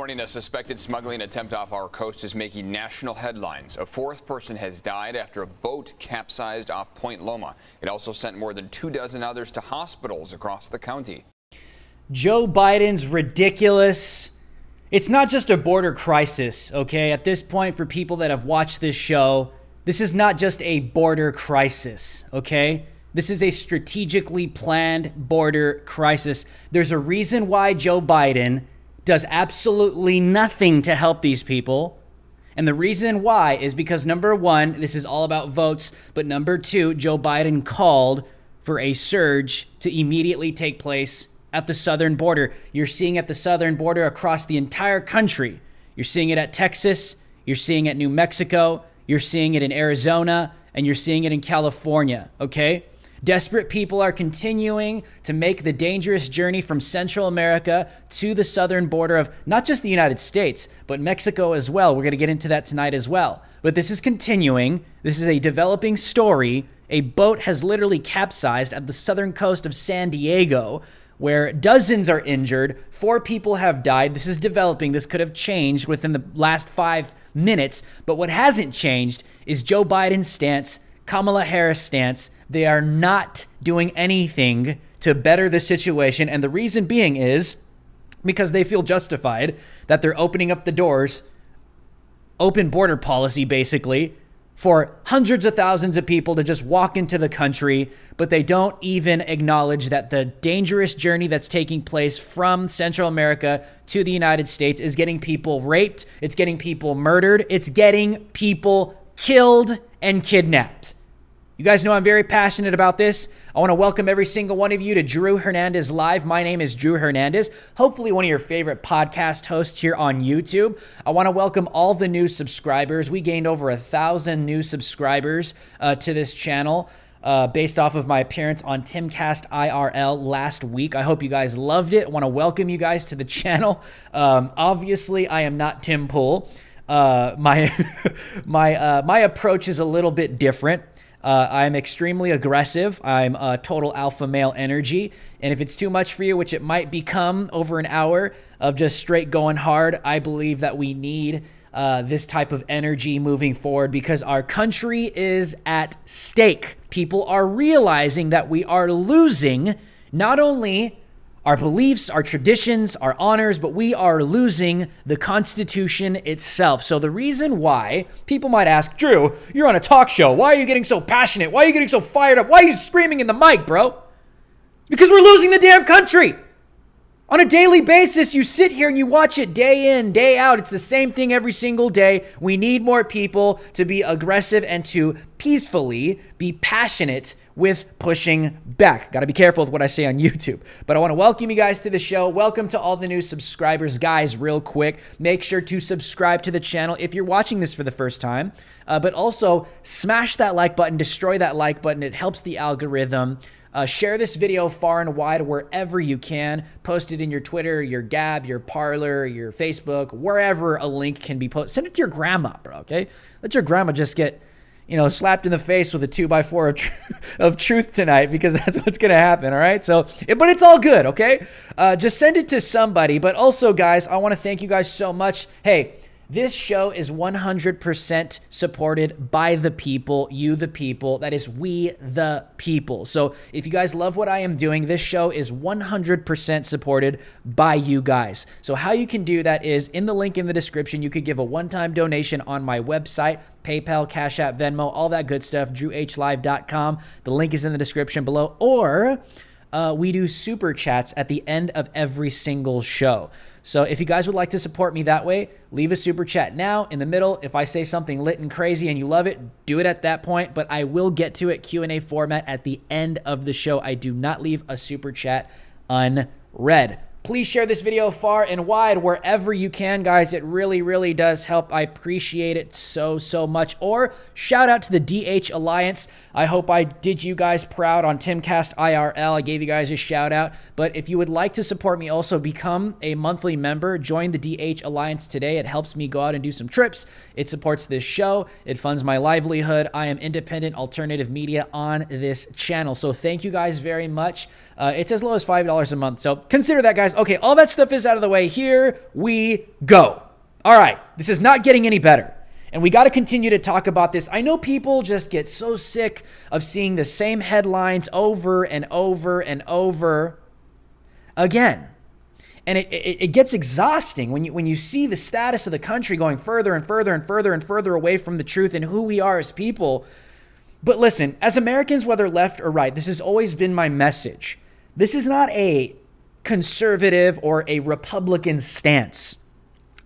morning, a suspected smuggling attempt off our coast is making national headlines. A fourth person has died after a boat capsized off Point Loma. It also sent more than 24 others to hospitals across the county. Joe Biden's ridiculous. It's not just a border crisis, okay? At this point, for people that have watched this show, this is not just a border crisis, okay? This is a strategically planned border crisis. There's a reason why Joe Biden does absolutely nothing to help these people. And the reason why is because, number one, this is all about votes. But number two, Joe Biden called for a surge to immediately take place at the southern border. You're seeing at the southern border across the entire country. You're seeing it at Texas. You're seeing it in New Mexico. You're seeing it in Arizona. And you're seeing it in California, okay? Desperate people are continuing to make the dangerous journey from Central America to the southern border of not just the United States, but Mexico as well. We're going to get into that tonight as well. But this is continuing. This is a developing story. A boat has literally capsized at the southern coast of San Diego, where dozens are injured. 4 people have died. This is developing. This could have changed within the last 5 minutes. But what hasn't changed is Joe Biden's stance, Kamala Harris' stance. They are not doing anything to better the situation. And the reason being is because they feel justified that they're opening up the doors, open border policy basically, for hundreds of thousands of people to just walk into the country, but they don't even acknowledge that the dangerous journey that's taking place from Central America to the United States is getting people raped, it's getting people murdered, it's getting people killed and kidnapped. You guys know I'm very passionate about this. I want to welcome every single one of you to Drew Hernandez Live. My name is Drew Hernandez, hopefully one of your favorite podcast hosts here on YouTube. I want to welcome all the new subscribers. We gained over 1,000 new subscribers to this channel based off of my appearance on Timcast IRL last week. I hope you guys loved it. I want to welcome you guys to the channel. Obviously, I am not Tim Pool. My approach is a little bit different. I'm extremely aggressive. I'm a total alpha male energy. And if it's too much for you, which it might become over an hour of just straight going hard, I believe that we need this type of energy moving forward because our country is at stake. People are realizing that we are losing not only our beliefs, our traditions, our honors, but we are losing the Constitution itself. So the reason why people might ask, Drew, you're on a talk show. Why are you getting so passionate? Why are you getting so fired up? Why are you screaming in the mic, bro? Because we're losing the damn country. On a daily basis, you sit here and you watch it day in, day out. It's the same thing every single day. We need more people to be aggressive and to peacefully be passionate with pushing back. Got to be careful with what I say on YouTube. But I want to welcome you guys to the show. Welcome to all the new subscribers. Guys, real quick, make sure to subscribe to the channel if you're watching this for the first time. But also, smash that like button, destroy that like button. It helps the algorithm. Share this video far and wide wherever you can. Post it in your Twitter, your Gab, your Parler, your Facebook, wherever a link can be posted. Send it to your grandma, bro, okay? Let your grandma just get, slapped in the face with a 2x4 of truth tonight because that's what's going to happen, all right? So, but it's all good, okay? Just send it to somebody. But also, guys, I want to thank you guys so much. Hey, this show is 100% supported by the people, you the people. That is we the people. So if you guys love what I am doing, this show is 100% supported by you guys. So how you can do that is in the link in the description. You could give a one-time donation on my website, PayPal, Cash App, Venmo, all that good stuff, drewhlive.com. The link is in the description below. Or we do super chats at the end of every single show. So if you guys would like to support me that way, leave a super chat now. In the middle, if I say something lit and crazy and you love it, do it at that point. But I will get to it Q&A format at the end of the show. I do not leave a super chat unread. Please share this video far and wide wherever you can, guys. It really, really does help. I appreciate it so, so much. Or shout out to the DH Alliance. I hope I did you guys proud on Timcast IRL. I gave you guys a shout out. But if you would like to support me, also become a monthly member. Join the DH Alliance today. It helps me go out and do some trips. It supports this show. It funds my livelihood. I am independent alternative media on this channel. So thank you guys very much. It's as low as $5 a month. So consider that, guys. Okay, all that stuff is out of the way. Here we go. All right, this is not getting any better. And we got to continue to talk about this. I know people just get so sick of seeing the same headlines over and over and over again. And it gets exhausting when you see the status of the country going further and further and further and further away from the truth and who we are as people. But listen, as Americans, whether left or right, this has always been my message. This is not a conservative or a Republican stance.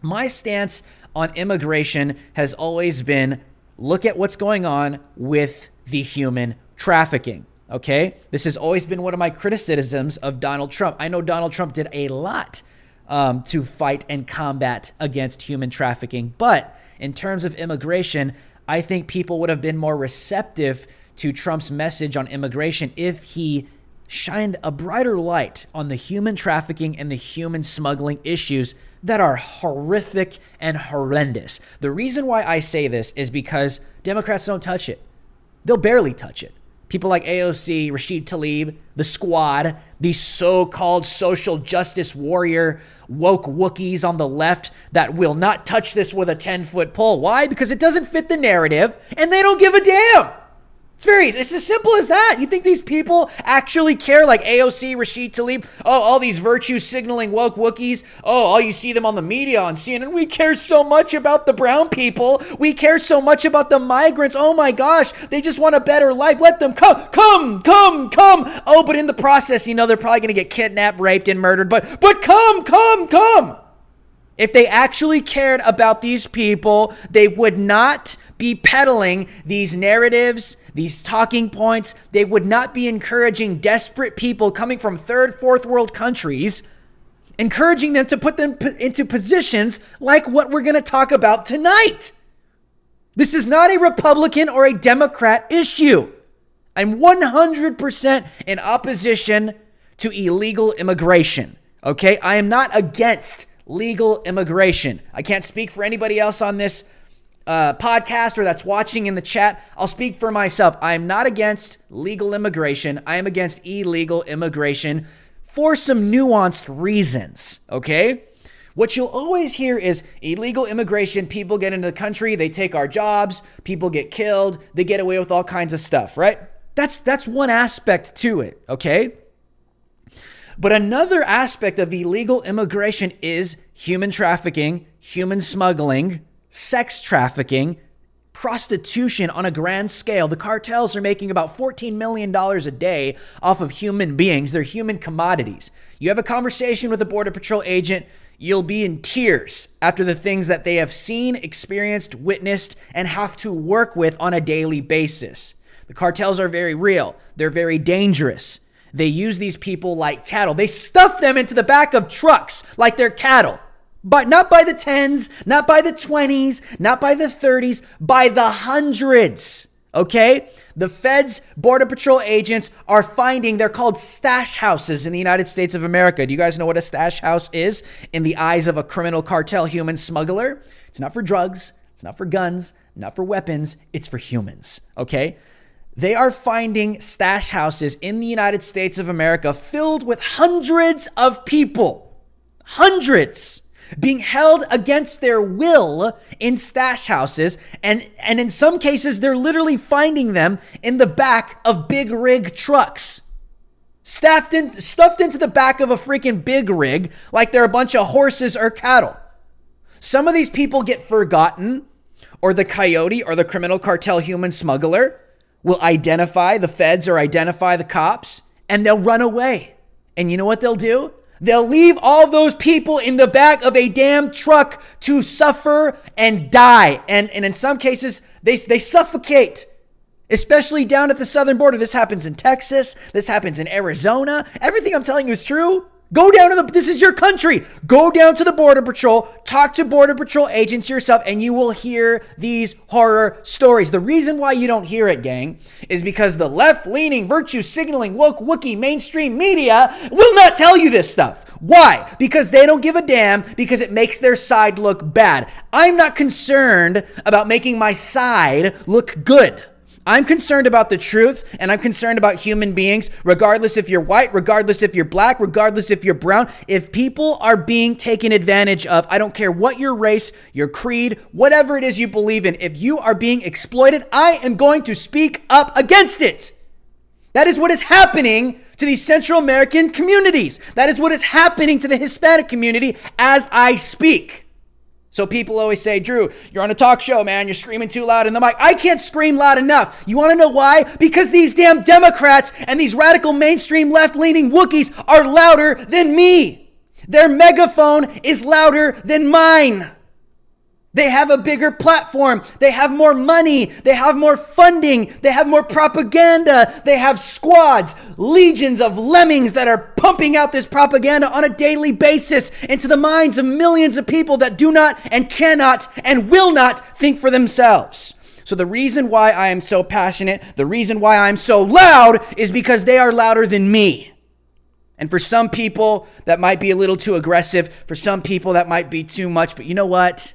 My stance on immigration has always been, look at what's going on with the human trafficking. Okay, this has always been one of my criticisms of Donald Trump. I know Donald Trump did a lot to fight and combat against human trafficking. But in terms of immigration, I think people would have been more receptive to Trump's message on immigration if he shined a brighter light on the human trafficking and the human smuggling issues that are horrific and horrendous. The reason why I say this is because Democrats don't touch it. They'll barely touch it. People like AOC, Rashid Tlaib, the Squad, these so-called social justice warrior woke Wookiees on the left that will not touch this with a 10-foot pole. Why? Because it doesn't fit the narrative and they don't give a damn. It's as simple as that. You think these people actually care, like AOC, Rashid Tlaib? Oh, all these virtue signaling woke Wookiees. Oh, all you see them on the media, on CNN. We care so much about the brown people. We care so much about the migrants. Oh my gosh, they just want a better life. Let them come. Oh, but in the process, they're probably going to get kidnapped, raped, and murdered. But come. If they actually cared about these people, they would not be peddling these narratives, these talking points. They would not be encouraging desperate people coming from third, fourth world countries, encouraging them to put them into positions like what we're going to talk about tonight. This is not a Republican or a Democrat issue. I'm 100% in opposition to illegal immigration. Okay? I am not against legal immigration. I can't speak for anybody else on this podcast or that's watching in the chat. I'll speak for myself. I am not against legal immigration. I am against illegal immigration for some nuanced reasons, okay? What you'll always hear is illegal immigration, people get into the country, they take our jobs, people get killed, they get away with all kinds of stuff, right? That's one aspect to it, okay? But another aspect of illegal immigration is human trafficking, human smuggling, sex trafficking, prostitution on a grand scale. The cartels are making about $14 million a day off of human beings. They're human commodities. You have a conversation with a Border Patrol agent, you'll be in tears after the things that they have seen, experienced, witnessed, and have to work with on a daily basis. The cartels are very real. They're very dangerous. They use these people like cattle. They stuff them into the back of trucks like they're cattle. But not by the 10s, not by the 20s, not by the 30s, by the hundreds, okay? The feds, Border Patrol agents are finding, they're called stash houses in the United States of America. Do you guys know what a stash house is in the eyes of a criminal cartel human smuggler? It's not for drugs, it's not for guns, not for weapons, it's for humans, okay? They are finding stash houses in the United States of America filled with hundreds of people, hundreds, being held against their will in stash houses. And in some cases, they're literally finding them in the back of big rig trucks, stuffed into the back of a freaking big rig like they're a bunch of horses or cattle. Some of these people get forgotten, or the coyote or the criminal cartel human smuggler will identify the feds or identify the cops, and they'll run away. And you know what they'll do? They'll leave all those people in the back of a damn truck to suffer and die. And in some cases, they suffocate, especially down at the southern border. This happens in Texas. This happens in Arizona. Everything I'm telling you is true. Go down to this is your country. Go down to the Border Patrol, talk to Border Patrol agents yourself, and you will hear these horror stories. The reason why you don't hear it, gang, is because the left-leaning, virtue-signaling, woke Wookiee mainstream media will not tell you this stuff. Why? Because they don't give a damn, because it makes their side look bad. I'm not concerned about making my side look good. I'm concerned about the truth, and I'm concerned about human beings, regardless if you're white, regardless if you're black, regardless if you're brown. If people are being taken advantage of, I don't care what your race, your creed, whatever it is you believe in, if you are being exploited, I am going to speak up against it. That is what is happening to these Central American communities. That is what is happening to the Hispanic community as I speak. So people always say, Drew, you're on a talk show, man. You're screaming too loud in the mic. I can't scream loud enough. You want to know why? Because these damn Democrats and these radical mainstream left-leaning Wookiees are louder than me. Their megaphone is louder than mine. They have a bigger platform. They have more money. They have more funding. They have more propaganda. They have squads, legions of lemmings that are pumping out this propaganda on a daily basis into the minds of millions of people that do not and cannot and will not think for themselves. So the reason why I am so passionate, the reason why I'm so loud is because they are louder than me. And for some people, that might be a little too aggressive. For some people, that might be too much. But you know what?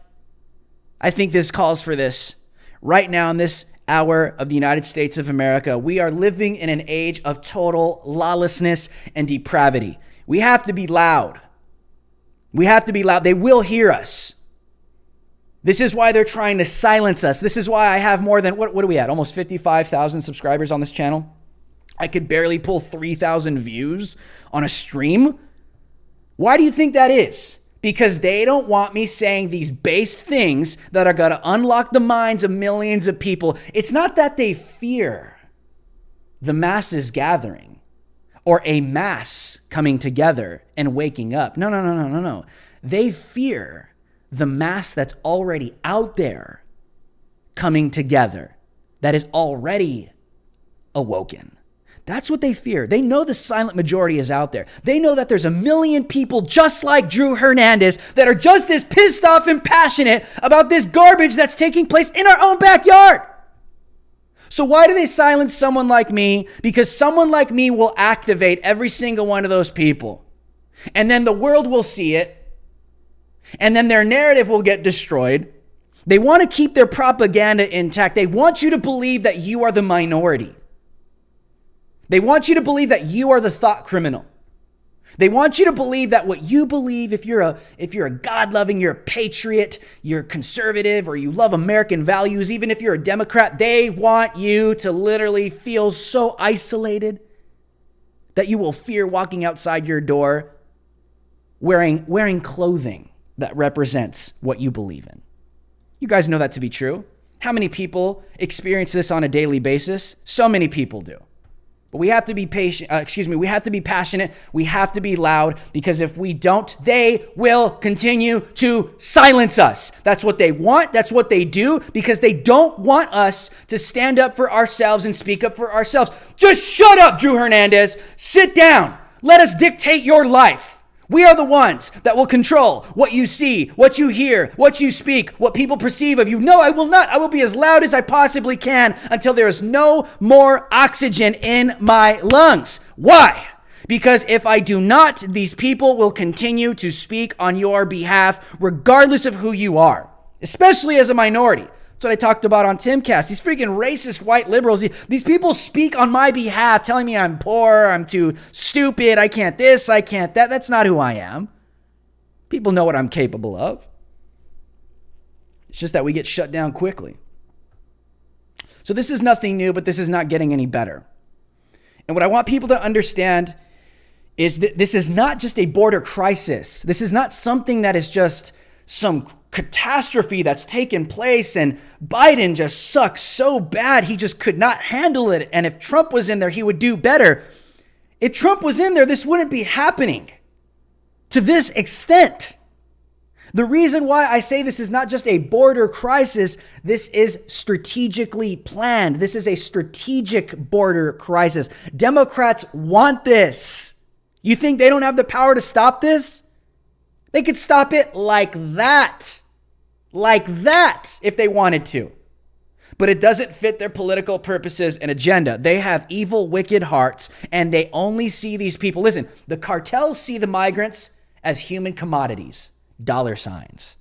I think this calls for this. Right now in this hour of the United States of America, we are living in an age of total lawlessness and depravity. We have to be loud. We have to be loud. They will hear us. This is why they're trying to silence us. This is why I have more than, what are we at? Almost 55,000 subscribers on this channel. I could barely pull 3,000 views on a stream. Why do you think that is? Because they don't want me saying these based things that are going to unlock the minds of millions of people. It's not that they fear the masses gathering or a mass coming together and waking up. No. They fear the mass that's already out there coming together, that is already awoken. That's what they fear. They know the silent majority is out there. They know that there's a million people just like Drew Hernandez that are just as pissed off and passionate about this garbage that's taking place in our own backyard. So why do they silence someone like me? Because someone like me will activate every single one of those people. And then the world will see it. And then their narrative will get destroyed. They want to keep their propaganda intact. They want you to believe that you are the minority. They want you to believe that you are the thought criminal. They want you to believe that what you believe, if you're a God-loving, you're a patriot, you're conservative, or you love American values, even if you're a Democrat, they want you to literally feel so isolated that you will fear walking outside your door wearing clothing that represents what you believe in. You guys know that to be true. How many people experience this on a daily basis? So many people do. But we have to be patient. We have to be passionate. We have to be loud, because if we don't, they will continue to silence us. That's what they want. That's what they do, because they don't want us to stand up for ourselves and speak up for ourselves. Just shut up, Drew Hernandez. Sit down. Let us dictate your life. We are the ones that will control what you see, what you hear, what you speak, what people perceive of you. No, I will not. I will be as loud as I possibly can until there is no more oxygen in my lungs. Why? Because if I do not, these people will continue to speak on your behalf, regardless of who you are, especially as a minority. That's what I talked about on Timcast. These freaking racist white liberals, these people speak on my behalf, telling me I'm poor, I'm too stupid, I can't this, I can't that. That's not who I am. People know what I'm capable of. It's just that we get shut down quickly. So this is nothing new, but this is not getting any better. And what I want people to understand is that this is not just a border crisis. This is not something that is just some catastrophe that's taken place and Biden just sucks so bad he just could not handle it. And if Trump was in there, he would do better. If Trump was in there, this wouldn't be happening to this extent. The reason why I say this is not just a border crisis, this is strategically planned. This is a strategic border crisis. Democrats want this. You think they don't have the power to stop this? They could stop it like that if they wanted to. But it doesn't fit their political purposes and agenda. They have evil, wicked hearts, and they only see these people. Listen, the cartels see the migrants as human commodities, dollar signs.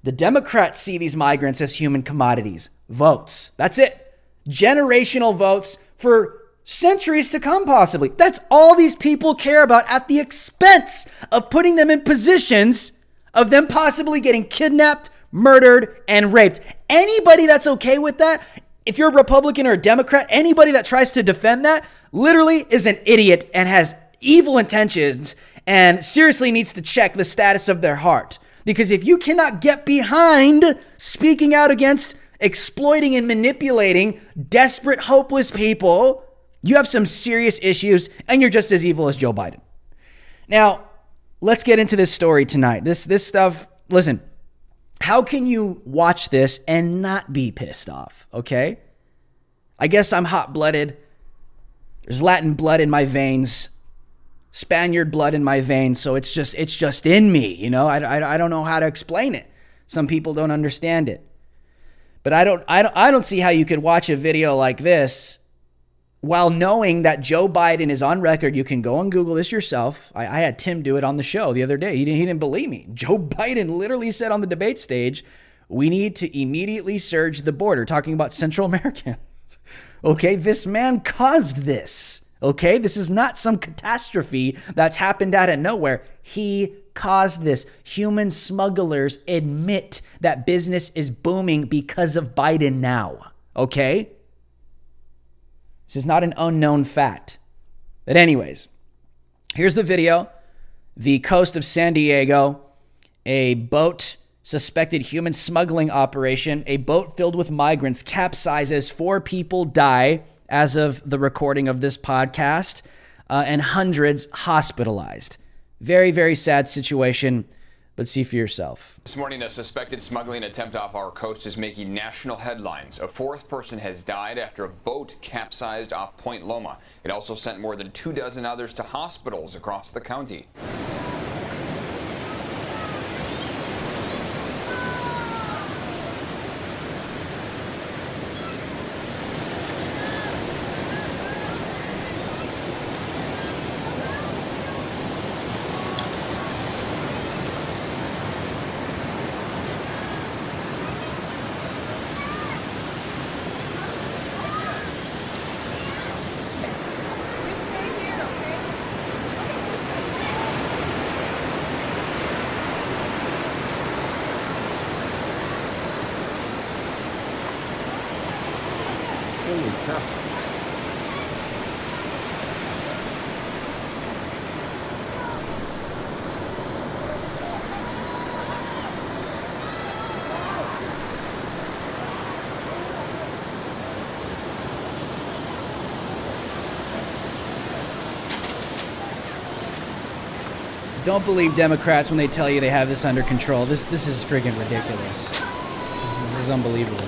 The Democrats see these migrants as human commodities, votes. That's it. generational votes for centuries to come, possibly. That's all these people care about, at the expense of putting them in positions of them possibly getting kidnapped, murdered, and raped. Anybody that's okay with that, if you're a Republican or a Democrat, anybody that tries to defend that literally is an idiot and has evil intentions and seriously needs to check the status of their heart. Because if you cannot get behind speaking out against exploiting and manipulating desperate, hopeless people, you have some serious issues and you're just as evil as Joe Biden. Now, let's get into this story tonight. This stuff, listen, how can you watch this and not be pissed off, okay? I guess I'm hot-blooded. There's Latin blood in my veins, Spaniard blood in my veins, so it's just in me, you know? I don't know how to explain it. Some people don't understand it. But I don't see how you could watch a video like this while knowing that Joe Biden is on record. You can go and Google this yourself. I had Tim do it on the show the other day. He didn't believe me. Joe Biden literally said on the debate stage, we need to immediately surge the border, talking about Central Americans. Okay, this man caused this. Okay, this is not some catastrophe that's happened out of nowhere. He caused this. Human smugglers admit that business is booming because of Biden now. Okay? This is not an unknown fact. But anyways, here's the video. The coast of San Diego, a boat, suspected human smuggling operation. A boat filled with migrants capsizes. 4 people die as of the recording of this podcast, and hundreds hospitalized. Very, very sad situation, but see for yourself. This morning, a suspected smuggling attempt off our coast is making national headlines. A 4th person has died after a boat capsized off Point Loma. It also sent more than 24 others to hospitals across the county. Holy cow. Don't believe Democrats when they tell you they have this under control. This is friggin' ridiculous. This is unbelievable.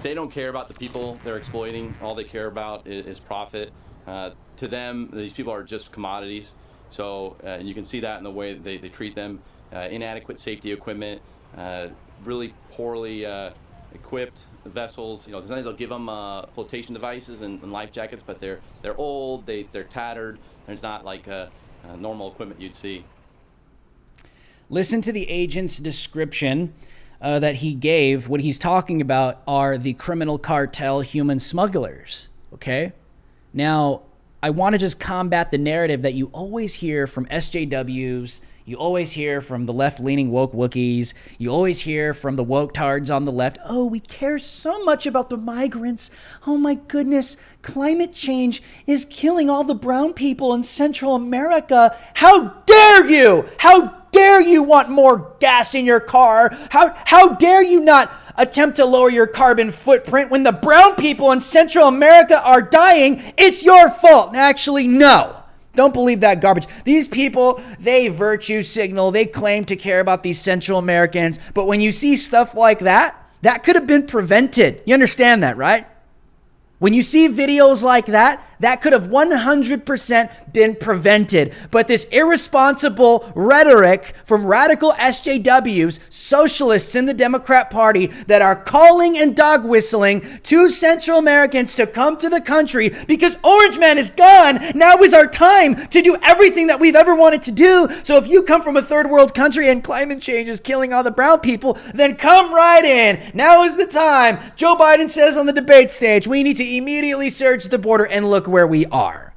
They don't care about the people they're exploiting. All they care about is profit. To them, these people are just commodities. So you can see that in the way they treat them. Inadequate safety equipment, really poorly equipped vessels. You know, sometimes they'll give them flotation devices and life jackets, but they're old, they're tattered. There's not like normal equipment you'd see. Listen to the agent's description that he gave. What he's talking about are the criminal cartel human smugglers, okay? Now, I want to just combat the narrative that you always hear from SJWs, you always hear from the left-leaning woke Wookiees, you always hear from the woke tards on the left. Oh, we care so much about the migrants. Oh my goodness, climate change is killing all the brown people in Central America. How dare you? How dare you want more gas in your car? How dare you not attempt to lower your carbon footprint when the brown people in Central America are dying? It's your fault. Actually, no. Don't believe that garbage. These people, they virtue signal. They claim to care about these Central Americans. But when you see stuff like that, that could have been prevented. You understand that, right? When you see videos like that, that could have 100% been prevented. But this irresponsible rhetoric from radical SJWs, socialists in the Democrat Party, that are calling and dog whistling to Central Americans to come to the country because Orange Man is gone. Now is our time to do everything that we've ever wanted to do. So if you come from a third world country and climate change is killing all the brown people, then come right in. Now is the time. Joe Biden says on the debate stage, we need to immediately surge the border, and look where we are.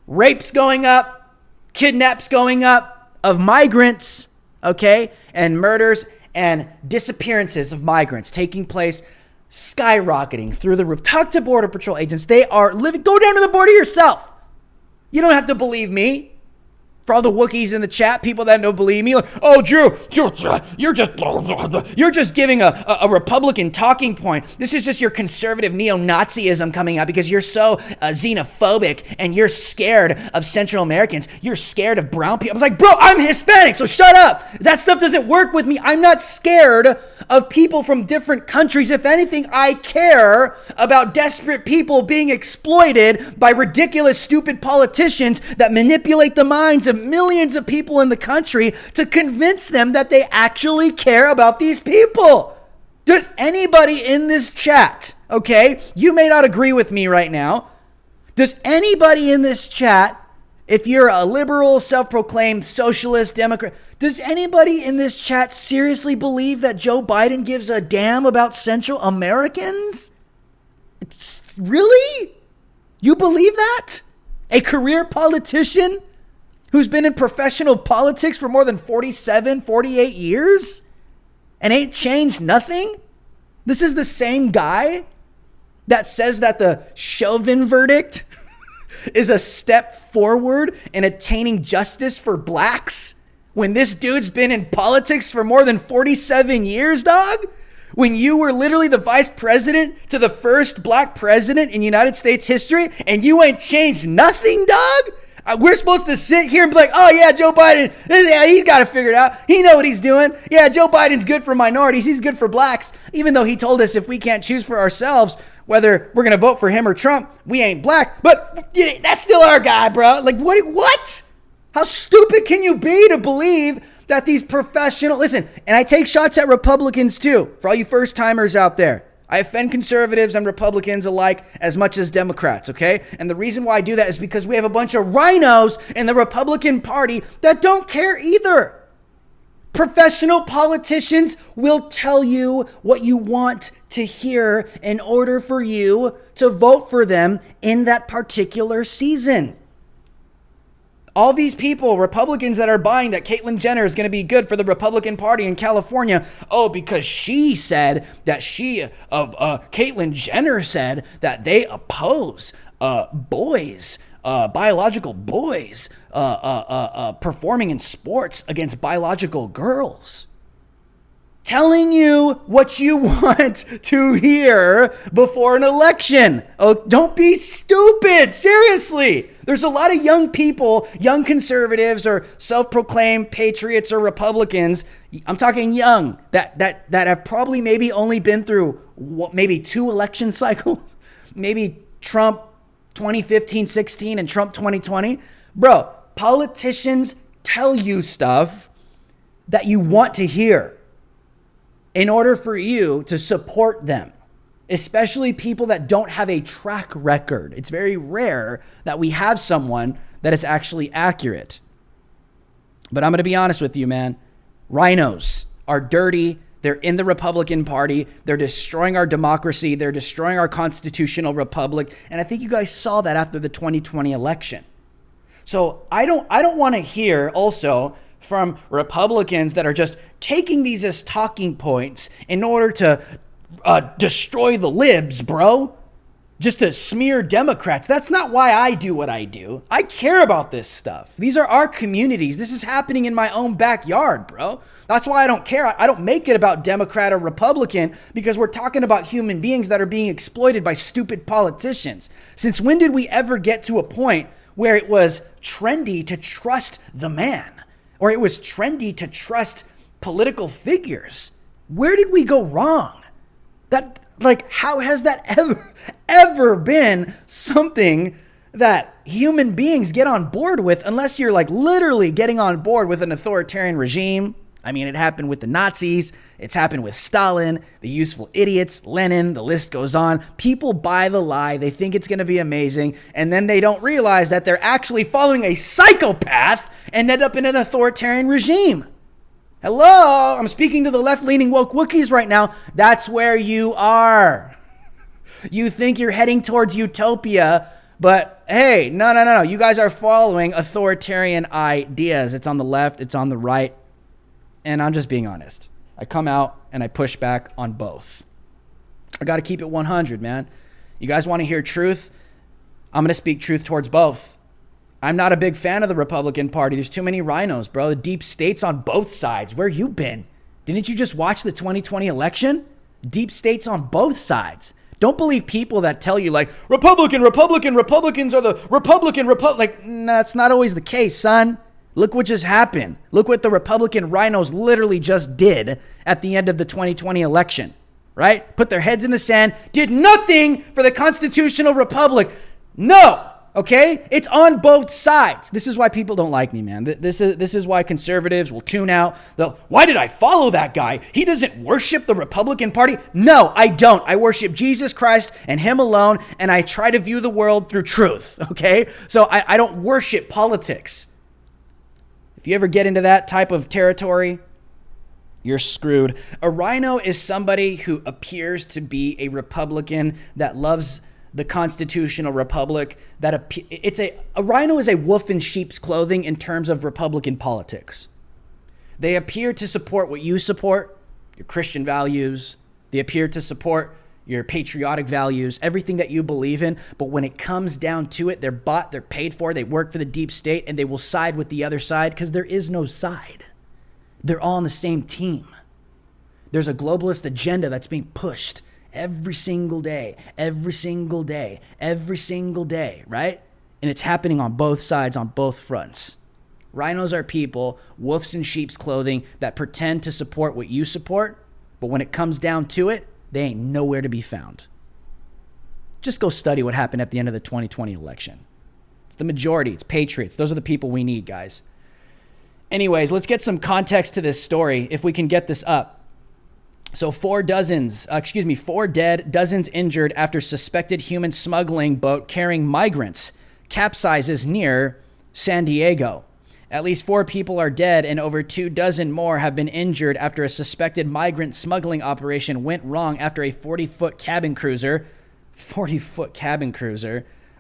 Rapes going up, kidnaps going up of migrants, okay? And murders and disappearances of migrants taking place, skyrocketing through the roof. Talk to Border Patrol agents. They are living. Go down to the border yourself. You don't have to believe me. For all the Wookiees in the chat, people that don't believe me, like, oh, Drew, you're just giving a Republican talking point. This is just your conservative neo-Nazism coming out because you're so xenophobic and you're scared of Central Americans. You're scared of brown people. I was like, bro, I'm Hispanic, so shut up. That stuff doesn't work with me. I'm not scared of people from different countries. If anything, I care about desperate people being exploited by ridiculous, stupid politicians that manipulate the minds of millions of people in the country to convince them that they actually care about these people. Does anybody in this chat, okay, you may not agree with me right now. Does anybody in this chat, if you're a liberal, self-proclaimed socialist, Democrat, does anybody in this chat seriously believe that Joe Biden gives a damn about Central Americans? Really? You believe that? A career politician who's been in professional politics for more than 47, 48 years and ain't changed nothing? This is the same guy that says that the Chauvin verdict is a step forward in attaining justice for blacks when this dude's been in politics for more than 47 years, dog? When you were literally the vice president to the first black president in United States history and you ain't changed nothing, dog? We're supposed to sit here and be like, oh yeah, Joe Biden, yeah, he's got it figured out. He know what he's doing. Yeah, Joe Biden's good for minorities. He's good for blacks. Even though he told us if we can't choose for ourselves whether we're going to vote for him or Trump, we ain't black. But yeah, that's still our guy, bro. Like, what? How stupid can you be to believe that these professional, listen, and I take shots at Republicans too, for all you first timers out there. I offend conservatives and Republicans alike as much as Democrats, okay? And the reason why I do that is because we have a bunch of rhinos in the Republican Party that don't care either. Professional politicians will tell you what you want to hear in order for you to vote for them in that particular season. All these people, Republicans that are buying that Caitlyn Jenner is going to be good for the Republican Party in California. Oh, because she said that Caitlyn Jenner said that they oppose boys, biological boys, performing in sports against biological girls. Telling you what you want to hear before an election. Oh, don't be stupid. Seriously. There's a lot of young people, young conservatives or self-proclaimed patriots or Republicans. I'm talking young that have probably maybe only been through maybe 2 election cycles. Maybe Trump 2015, 16 and Trump 2020. Bro, politicians tell you stuff that you want to hear in order for you to support them, especially people that don't have a track record. It's very rare that we have someone that is actually accurate. But I'm going to be honest with you, man. Rhinos are dirty. They're in the Republican Party. They're destroying our democracy. They're destroying our constitutional republic. And I think you guys saw that after the 2020 election. So I don't want to hear also from Republicans that are just taking these as talking points in order to destroy the libs, bro. Just to smear Democrats. That's not why I do what I do. I care about this stuff. These are our communities. This is happening in my own backyard, bro. That's why I don't care. I don't make it about Democrat or Republican because we're talking about human beings that are being exploited by stupid politicians. Since when did we ever get to a point where it was trendy to trust the man? Or it was trendy to trust political figures? Where did we go wrong? How has that ever been something that human beings get on board with unless you're like literally getting on board with an authoritarian regime. I mean, it happened with the Nazis. It's happened with Stalin, the useful idiots, Lenin, the list goes on. People buy the lie. They think it's going to be amazing. And then they don't realize that they're actually following a psychopath and end up in an authoritarian regime. Hello, I'm speaking to the left-leaning woke Wookiees right now. That's where you are. You think you're heading towards utopia, but hey, no. You guys are following authoritarian ideas. It's on the left, it's on the right. And I'm just being honest. I come out and I push back on both. I got to keep it 100, man. You guys want to hear truth? I'm going to speak truth towards both. I'm not a big fan of the Republican Party. There's too many rhinos, bro. The deep state's on both sides. Where you been? Didn't you just watch the 2020 election? Deep state's on both sides. Don't believe people that tell you like, Republicans are the Republican. Like, nah, that's not always the case, son. Look what just happened. Look what the Republican rhinos literally just did at the end of the 2020 election, right? Put their heads in the sand, did nothing for the constitutional republic. No, okay? It's on both sides. This is why people don't like me, man. This is why conservatives will tune out. Why did I follow that guy? He doesn't worship the Republican Party. No, I don't. I worship Jesus Christ and him alone, and I try to view the world through truth, okay? So I don't worship politics. If you ever get into that type of territory, you're screwed. A rhino is somebody who appears to be a Republican that loves the constitutional republic. A rhino is a wolf in sheep's clothing in terms of Republican politics. They appear to support what you support, your Christian values. They appear to support your patriotic values, everything that you believe in. But when it comes down to it, they're bought, they're paid for, they work for the deep state, and they will side with the other side because there is no side. They're all on the same team. There's a globalist agenda that's being pushed every single day, right? And it's happening on both sides, on both fronts. Rhinos are people, wolves in sheep's clothing, that pretend to support what you support, but when it comes down to it, they ain't nowhere to be found. Just go study what happened at the end of the 2020 election. It's the majority. It's patriots. Those are the people we need, guys. Anyways, let's get some context to this story if we can get this up. So 4 dead, dozens injured after suspected human smuggling boat carrying migrants capsizes near San Diego. At least 4 people are dead and over 24 more have been injured after a suspected migrant smuggling operation went wrong after a 40-foot cabin cruiser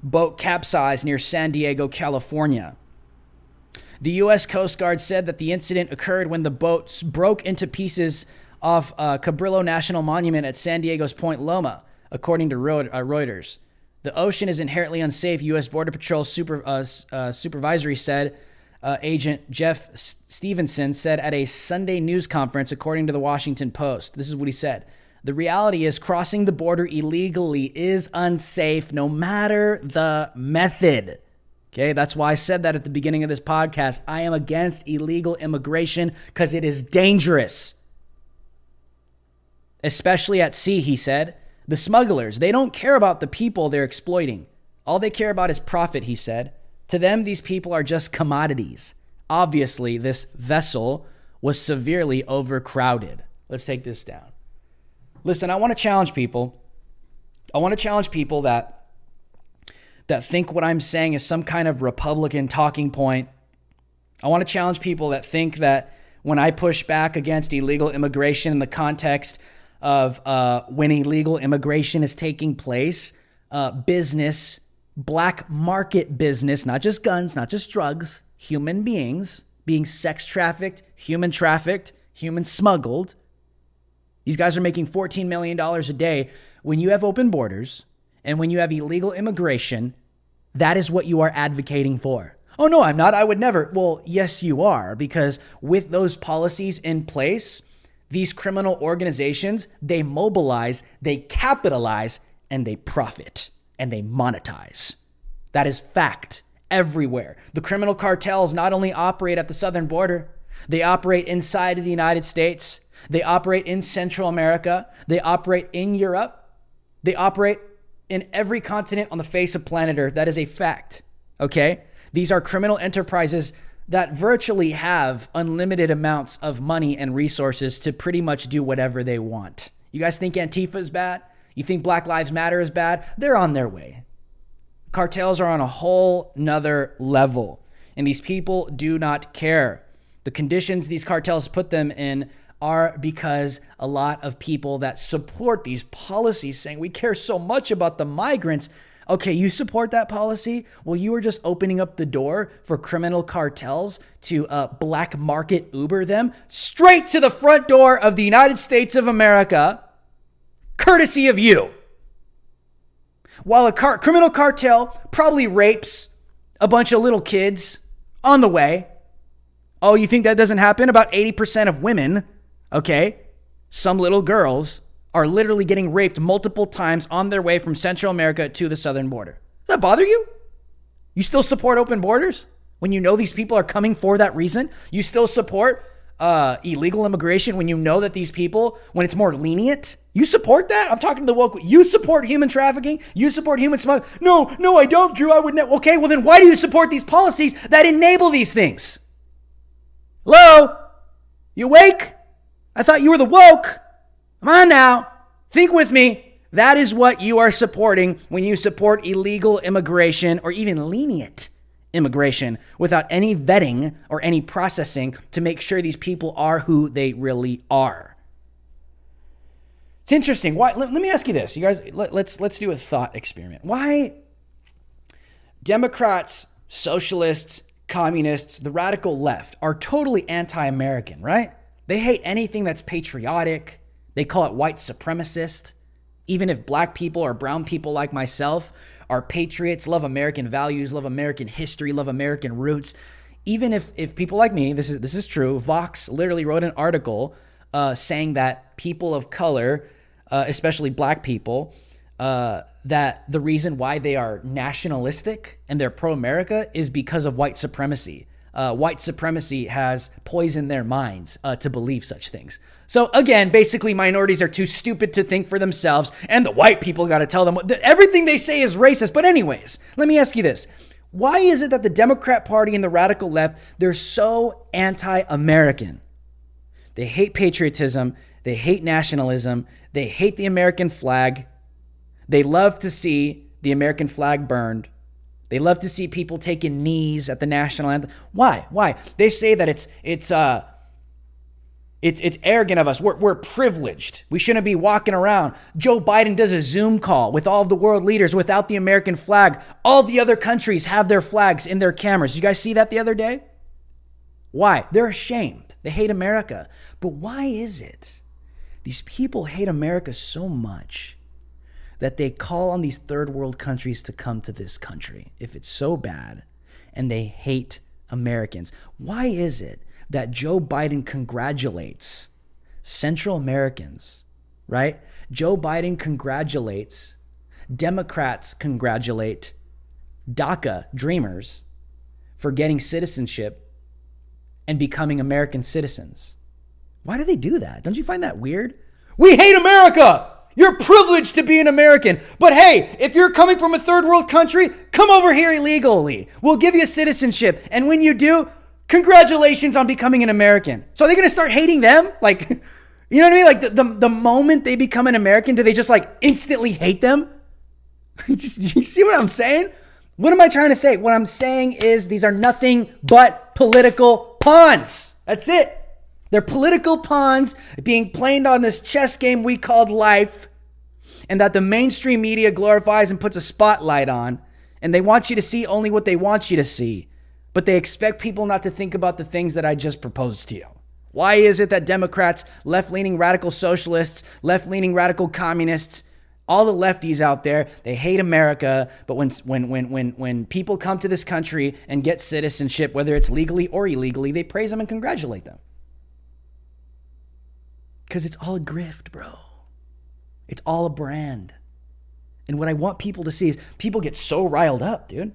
boat capsized near San Diego, California. The U.S. Coast Guard said that the incident occurred when the boat broke into pieces off Cabrillo National Monument at San Diego's Point Loma, according to Reuters. The ocean is inherently unsafe, U.S. Border Patrol supervisory said. Agent Jeff Stevenson said at a Sunday news conference, according to the Washington Post. This is what he said. The reality is crossing the border illegally is unsafe no matter the method. Okay, that's why I said that at the beginning of this podcast. I am against illegal immigration because it is dangerous. Especially at sea, he said. The smugglers, they don't care about the people they're exploiting. All they care about is profit, he said. To them, these people are just commodities. Obviously, this vessel was severely overcrowded. Let's take this down. Listen, I want to challenge people. I want to challenge people that think what I'm saying is some kind of Republican talking point. I want to challenge people that think that when I push back against illegal immigration in the context of when illegal immigration is taking place, business, black market business, not just guns, not just drugs, human beings being sex trafficked, human smuggled. These guys are making $14 million a day. When you have open borders and when you have illegal immigration, that is what you are advocating for. Oh, no, I'm not. I would never. Well, yes, you are, because with those policies in place, these criminal organizations, they mobilize, they capitalize, and they profit, and they monetize. That is fact everywhere. The criminal cartels not only operate at the southern border, they operate inside of the United States. They operate in Central America. They operate in Europe. They operate in every continent on the face of planet Earth. That is a fact, okay? These are criminal enterprises that virtually have unlimited amounts of money and resources to pretty much do whatever they want. You guys think Antifa is bad? You think Black Lives Matter is bad? They're on their way. Cartels are on a whole nother level, and these people do not care. The conditions these cartels put them in are because a lot of people that support these policies saying we care so much about the migrants. Okay, you support that policy? Well, you are just opening up the door for criminal cartels to black market Uber them straight to the front door of the United States of America, courtesy of you. While a criminal cartel probably rapes a bunch of little kids on the way. Oh, you think that doesn't happen? About 80% of women, okay, some little girls are literally getting raped multiple times on their way from Central America to the southern border. Does that bother you? You still support open borders when you know these people are coming for that reason? You still support illegal immigration when you know that these people, when it's more lenient? You support that? I'm talking to the woke. You support human trafficking? You support human smuggling? No, I don't, Drew. I would never. Okay, well then why do you support these policies that enable these things? Hello? You awake? I thought you were the woke. Come on now. Think with me. That is what you are supporting when you support illegal immigration or even lenient immigration without any vetting or any processing to make sure these people are who they really are. It's interesting. Why? Let me ask you this. You guys, let's do a thought experiment. Why Democrats, socialists, communists, the radical left are totally anti-American, right? They hate anything that's patriotic. They call it white supremacist. Even if black people or brown people like myself are patriots, love American values, love American history, love American roots. Even if people like me, this is true, Vox literally wrote an article saying that people of color, especially black people, that the reason why they are nationalistic and they're pro-America is because of white supremacy. White supremacy has poisoned their minds to believe such things. So again, basically minorities are too stupid to think for themselves, and the white people got to tell them everything they say is racist. But anyways, let me ask you this. Why is it that the Democrat Party and the radical left, they're so anti-American? They hate patriotism. They hate nationalism. They hate the American flag. They love to see the American flag burned. They love to see people taking knees at the national anthem. Why? They say that it's arrogant of us. We're privileged. We shouldn't be walking around. Joe Biden does a Zoom call with all of the world leaders without the American flag. All the other countries have their flags in their cameras. You guys see that the other day? Why? They're ashamed. They hate America. But why is it these people hate America so much that they call on these third world countries to come to this country if it's so bad, and they hate Americans? Why is it that Joe Biden congratulates Central Americans, right? Joe Biden congratulates, Democrats congratulate DACA dreamers for getting citizenship and becoming American citizens? Why do they do that? Don't you find that weird? We hate America! You're privileged to be an American. But hey, if you're coming from a third world country, come over here illegally. We'll give you citizenship. And when you do, congratulations on becoming an American. So are they going to start hating them? Like, you know what I mean? Like the moment they become an American, do they just like instantly hate them? You see what I'm saying? What am I trying to say? What I'm saying is these are nothing but political pawns. That's it. They're political pawns being played on this chess game we called life, and that the mainstream media glorifies and puts a spotlight on. And they want you to see only what they want you to see. But they expect people not to think about the things that I just proposed to you. Why is it that Democrats, left-leaning radical socialists, left-leaning radical communists, all the lefties out there, they hate America, but when people come to this country and get citizenship, whether it's legally or illegally, they praise them and congratulate them? Because it's all a grift, bro. It's all a brand. And what I want people to see is people get so riled up, dude.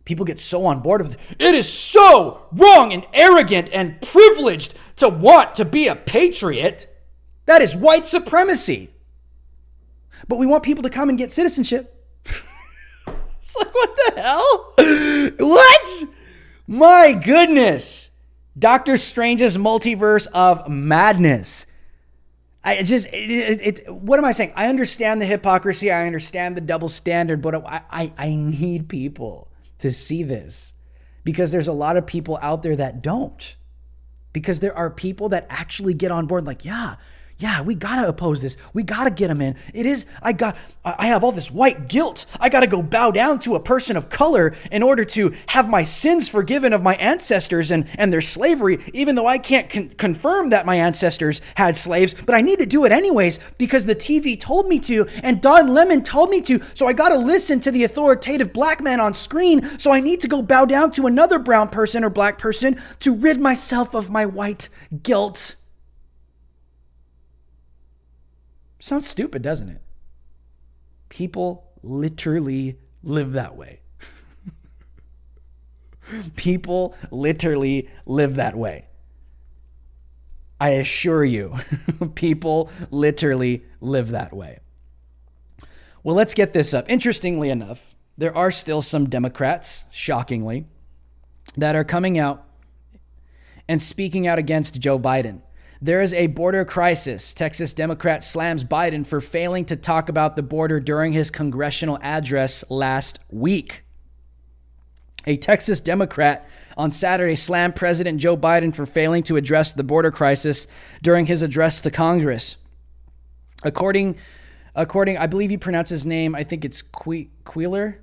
People get so on board with it. It is so wrong and arrogant and privileged to want to be a patriot. That is white supremacy. but we want people to come and get citizenship. It's like, what the hell? What? My goodness. Doctor Strange's multiverse of madness. What am I saying? I understand the hypocrisy. I understand the double standard, but I need people to see this, because there's a lot of people out there that don't. Because there are people that actually get on board like, yeah, we gotta oppose this. We gotta get them in. I have all this white guilt. I gotta go bow down to a person of color in order to have my sins forgiven of my ancestors and their slavery, even though I can't confirm that my ancestors had slaves, but I need to do it anyways because the TV told me to and Don Lemon told me to, so I gotta listen to the authoritative black man on screen, so I need to go bow down to another brown person or black person to rid myself of my white guilt. Sounds stupid, doesn't it? People literally live that way. People literally live that way. I assure you, people literally live that way. Well, let's get this up. Interestingly enough, there are still some Democrats, shockingly, that are coming out and speaking out against Joe Biden. There is a border crisis. Texas Democrat slams Biden for failing to talk about the border during his congressional address last week. A Texas Democrat on Saturday slammed President Joe Biden for failing to address the border crisis during his address to Congress. According, I believe you pronounce his name, I think it's Queer?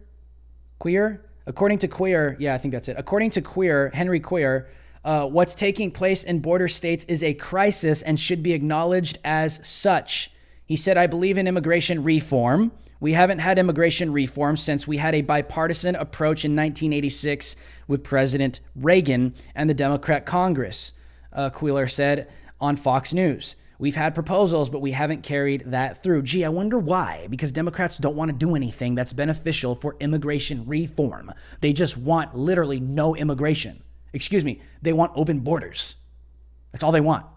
According to Queer, yeah, I think that's it. According to Queer, Henry Queer, what's taking place in border states is a crisis and should be acknowledged as such. He said, I believe in immigration reform. We haven't had immigration reform since we had a bipartisan approach in 1986 with President Reagan and the Democrat Congress, Queeler said on Fox News. We've had proposals, but we haven't carried that through. Gee, I wonder why. Because Democrats don't want to do anything that's beneficial for immigration reform. They just want literally no immigration. Excuse me, they want open borders. That's all they want.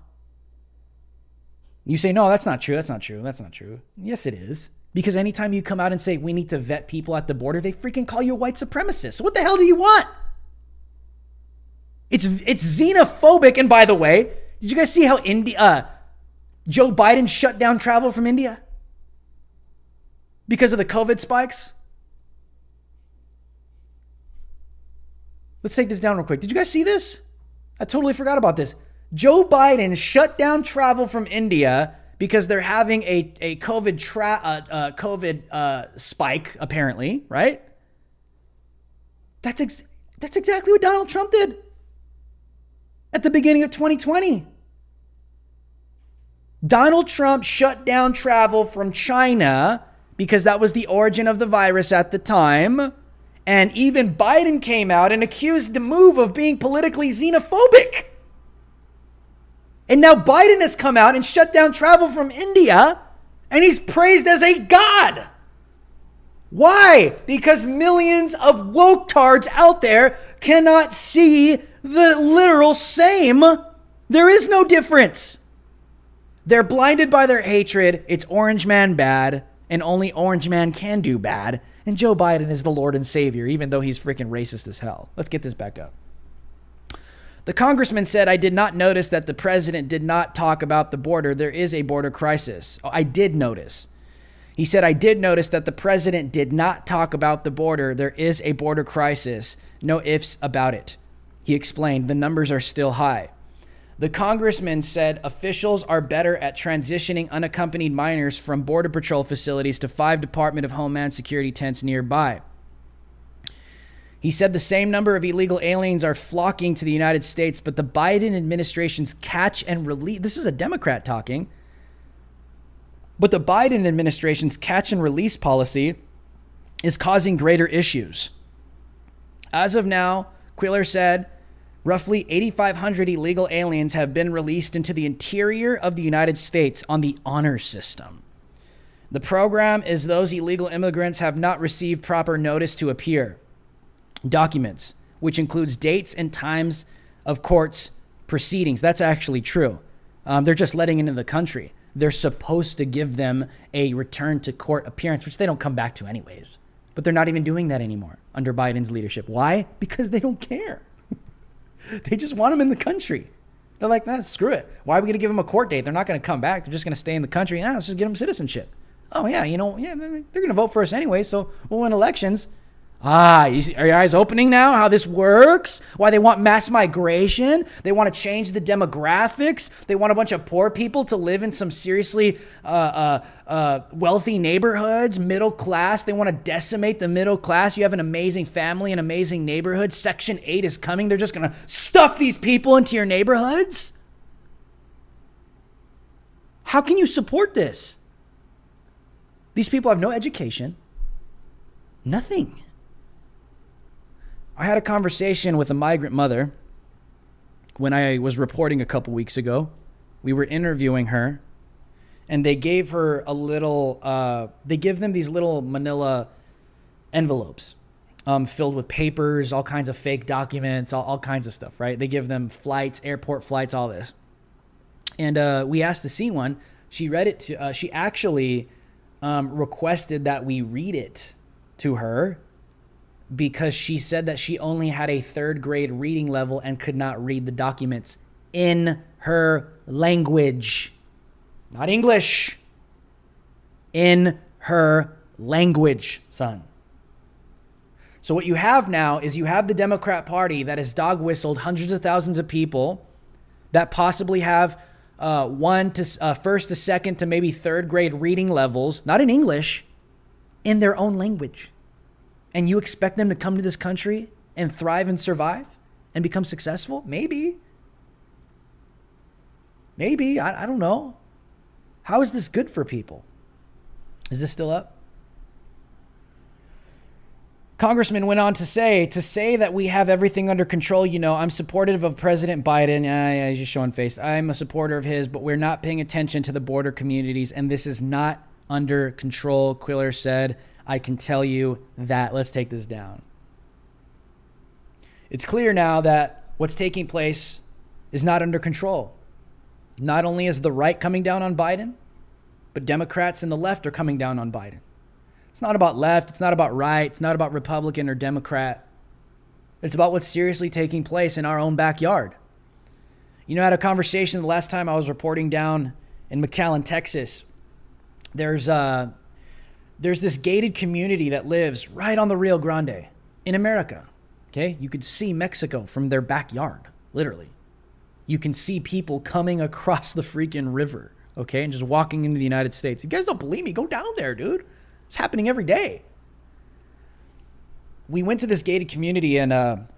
You say, no, that's not true. That's not true. That's not true. Yes, it is. Because anytime you come out and say we need to vet people at the border, they freaking call you a white supremacist. So what the hell do you want? It's xenophobic. And by the way, did you guys see how Joe Biden shut down travel from India because of the COVID spikes? Let's take this down real quick. Did you guys see this? I totally forgot about this. Joe Biden shut down travel from India because they're having a COVID spike, apparently, right? That's exactly what Donald Trump did at the beginning of 2020. Donald Trump shut down travel from China because that was the origin of the virus at the time. And even Biden came out and accused the move of being politically xenophobic. And now Biden has come out and shut down travel from India, and he's praised as a god. Why? Because millions of woke-tards out there cannot see the literal same. There is no difference. They're blinded by their hatred. It's Orange Man bad, and only Orange Man can do bad. And Joe Biden is the Lord and Savior, even though he's freaking racist as hell. Let's get this back up. The congressman said, I did not notice that the president did not talk about the border. There is a border crisis. Oh, I did notice. He said, I did notice that the president did not talk about the border. There is a border crisis. No ifs about it. He explained, the numbers are still high. The congressman said officials are better at transitioning unaccompanied minors from Border Patrol facilities to 5 Department of Homeland Security tents nearby. He said the same number of illegal aliens are flocking to the United States, but the Biden administration's catch and release, this is a Democrat talking, but the Biden administration's catch and release policy is causing greater issues. As of now, Quiller said, roughly 8,500 illegal aliens have been released into the interior of the United States on the honor system. The program is those illegal immigrants have not received proper notice to appear. Documents, which includes dates and times of courts proceedings. That's actually true. They're just letting into the country. They're supposed to give them a return to court appearance, which they don't come back to anyways. But they're not even doing that anymore under Biden's leadership. Why? Because they don't care. They just want them in the country. They're like, nah, screw it. Why are we going to give them a court date? They're not going to come back. They're just going to stay in the country. Let's just get them citizenship. Oh, yeah, they're going to vote for us anyway, so we'll win elections. Are your eyes opening now how this works? Why they want mass migration? They want to change the demographics. They want a bunch of poor people to live in some seriously wealthy neighborhoods, middle class. They want to decimate the middle class. You have an amazing family, an amazing neighborhood. Section 8 is coming. They're just going to stuff these people into your neighborhoods? How can you support this? These people have no education. Nothing. I had a conversation with a migrant mother when I was reporting a couple weeks ago. We were interviewing her, and they gave her they give them these little manila envelopes filled with papers, all kinds of fake documents, all kinds of stuff, right? They give them flights, airport flights, all this. And we asked to see one. She read it to, she actually requested that we read it to her, because she said that she only had a 3rd grade reading level and could not read the documents in her language. Not English. In her language, son. So what you have now is you have the Democrat Party that has dog whistled hundreds of thousands of people that possibly have first to second to maybe 3rd grade reading levels, not in English, in their own language. And you expect them to come to this country and thrive and survive and become successful? Maybe. I don't know. How is this good for people? Is this still up? Congressman went on to say that we have everything under control. I'm supportive of President Biden. He's just showing face. I'm a supporter of his, but we're not paying attention to the border communities, and this is not under control, Quiller said. I can tell you that. Let's take this down. It's clear now that what's taking place is not under control. Not only is the right coming down on Biden, but Democrats and the left are coming down on Biden. It's not about left. It's not about right. It's not about Republican or Democrat. It's about what's seriously taking place in our own backyard. I had a conversation the last time I was reporting down in McAllen, Texas. There's this gated community that lives right on the Rio Grande in America. Okay? You could see Mexico from their backyard, literally. You can see people coming across the freaking river, okay, and just walking into the United States. If you guys don't believe me, go down there, dude. It's happening every day. We went to this gated community, and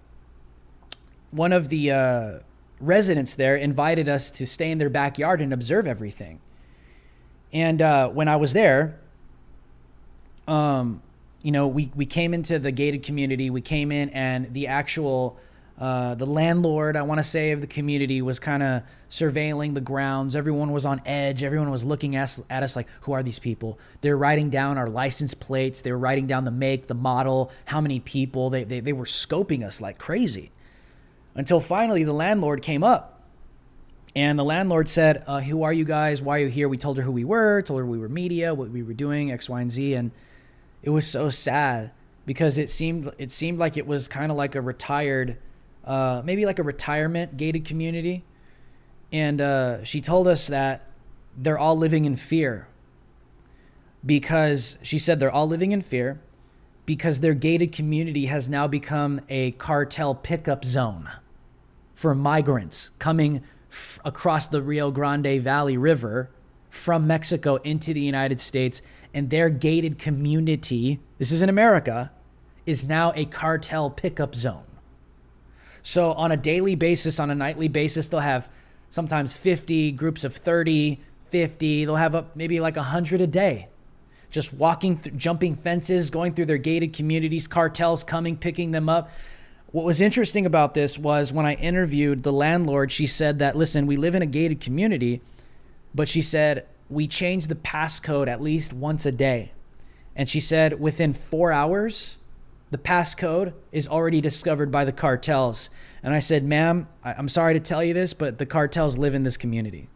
one of the residents there invited us to stay in their backyard and observe everything. And when I was there, we came into the gated community. We came in, and the actual the landlord, I want to say, of the community was kind of surveilling the grounds. Everyone was on edge. Everyone was looking at us like, who are these people? They're writing down our license plates. They were writing down the make, the model, how many people. They were scoping us like crazy. Until finally the landlord came up. And the landlord said, who are you guys? Why are you here? We told her who we were, told her we were media, what we were doing, X, Y, and Z. And it was so sad because it seemed like it was kind of like a retired, maybe like a retirement gated community. And she told us that they're all living in fear because she said they're all living in fear because their gated community has now become a cartel pickup zone for migrants coming across the Rio Grande Valley River from Mexico into the United States. And their gated community, this is in America, is now a cartel pickup zone. So on a daily basis, on a nightly basis, they'll have sometimes 50, groups of 30, 50. They'll have up maybe like 100 a day. Just walking, jumping fences, going through their gated communities, cartels coming, picking them up. What was interesting about this was when I interviewed the landlord, she said that, listen, we live in a gated community, but she said, we change the passcode at least once a day. And she said within 4 hours, the passcode is already discovered by the cartels. And I said, ma'am, I'm sorry to tell you this, but the cartels live in this community.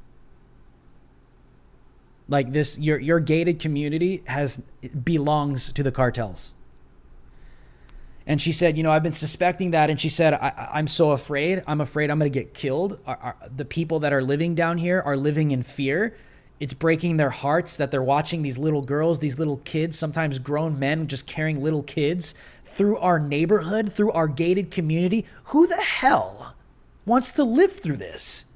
Like this, your gated community belongs to the cartels. And she said, I've been suspecting that. And she said, I'm so afraid. I'm afraid I'm going to get killed. The people that are living down here are living in fear. It's breaking their hearts that they're watching these little girls, these little kids, sometimes grown men just carrying little kids through our neighborhood, through our gated community. Who the hell wants to live through this?